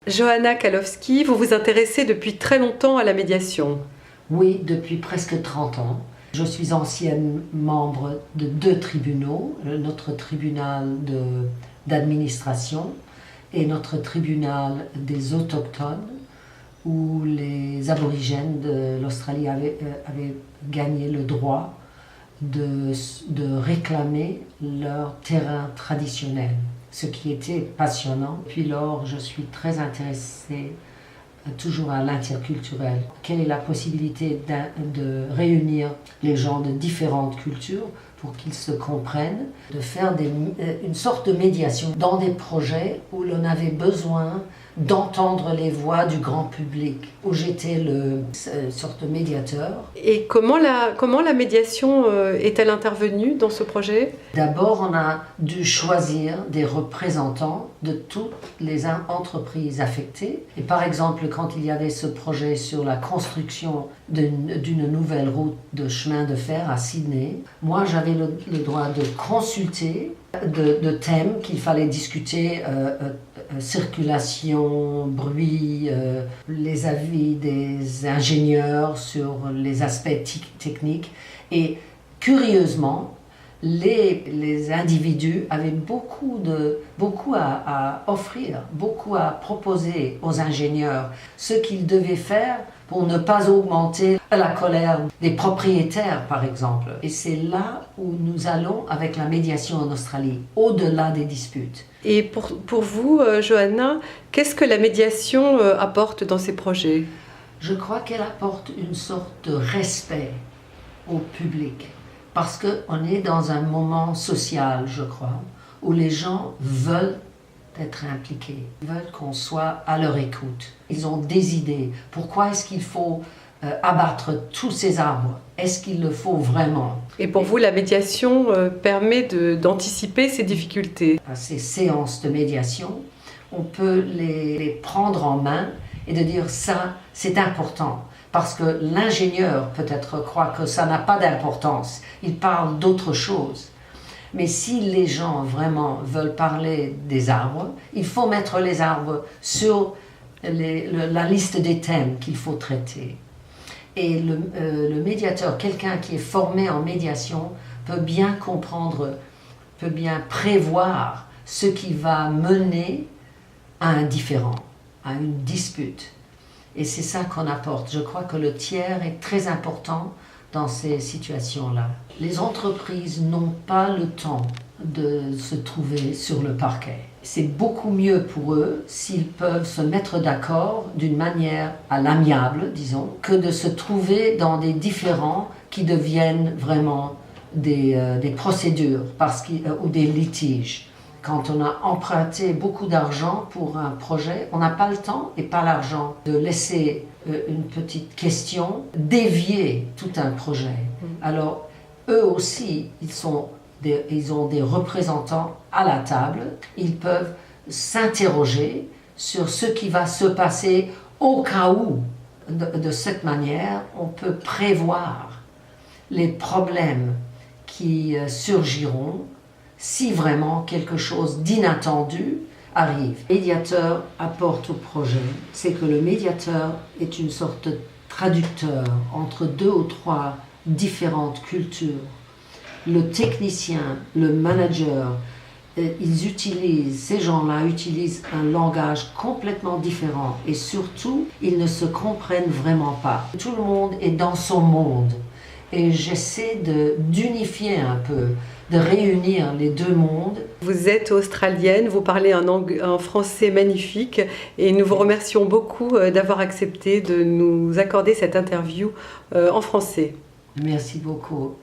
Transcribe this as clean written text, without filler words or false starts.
Johanna Kalowski, vous vous intéressez depuis très longtemps à la médiation. Oui, depuis presque 30 ans. Je suis ancienne membre de 2 tribunaux, notre tribunal d'administration et notre tribunal des autochtones, où les aborigènes de l'Australie avaient gagné le droit de réclamer leur terrain traditionnel, ce qui était passionnant. Puis lors, je suis très intéressée toujours à l'interculturel. Quelle est la possibilité de réunir les gens de différentes cultures pour qu'ils se comprennent, de faire une sorte de médiation dans des projets où l'on avait besoin d'entendre les voix du grand public, où j'étais sorte de médiateur. Et comment la médiation est-elle intervenue dans ce projet? D'abord, on a dû choisir des représentants de toutes les entreprises affectées. Et par exemple, quand il y avait ce projet sur la construction d'une nouvelle route de chemin de fer à Sydney, moi j'avais le droit de consulter de thèmes qu'il fallait discuter, circulation, bruit, les avis des ingénieurs sur les aspects techniques. Et curieusement, les individus avaient beaucoup à offrir, beaucoup à proposer aux ingénieurs, ce qu'ils devaient faire pour ne pas augmenter la colère des propriétaires, par exemple. Et c'est là où nous allons avec la médiation en Australie, au-delà des disputes. Et pour vous, Johanna, qu'est-ce que la médiation apporte dans ces projets? Je crois qu'elle apporte une sorte de respect au public. Parce qu'on est dans un moment social, je crois, où les gens veulent être impliqués, veulent qu'on soit à leur écoute. Ils ont des idées. Pourquoi est-ce qu'il faut abattre tous ces arbres? Est-ce qu'il le faut vraiment? Et pour vous, la médiation permet d'anticiper ces difficultés? À ces séances de médiation, on peut les prendre en main et de dire ça, c'est important. Parce que l'ingénieur peut-être croit que ça n'a pas d'importance, il parle d'autre chose. Mais si les gens vraiment veulent parler des arbres, il faut mettre les arbres sur la liste des thèmes qu'il faut traiter. Et le médiateur, quelqu'un qui est formé en médiation, peut bien comprendre, peut bien prévoir ce qui va mener à un différend, à une dispute. Et c'est ça qu'on apporte. Je crois que le tiers est très important dans ces situations-là. Les entreprises n'ont pas le temps de se trouver sur le parquet. C'est beaucoup mieux pour eux s'ils peuvent se mettre d'accord d'une manière à l'amiable, disons, que de se trouver dans des différends qui deviennent vraiment des procédures ou des litiges. Quand on a emprunté beaucoup d'argent pour un projet, on n'a pas le temps et pas l'argent de laisser une petite question dévier tout un projet. Alors, eux aussi, ils ont des représentants à la table. Ils peuvent s'interroger sur ce qui va se passer au cas où. De cette manière, on peut prévoir les problèmes qui surgiront si vraiment quelque chose d'inattendu arrive. Le médiateur apporte au projet, c'est que le médiateur est une sorte de traducteur entre 2 ou 3 différentes cultures. Le technicien, le manager, ces gens-là utilisent un langage complètement différent et surtout, ils ne se comprennent vraiment pas. Tout le monde est dans son monde et j'essaie d'unifier un peu, de réunir les 2 mondes. Vous êtes australienne, vous parlez un français magnifique et nous vous remercions beaucoup d'avoir accepté de nous accorder cette interview en français. Merci beaucoup.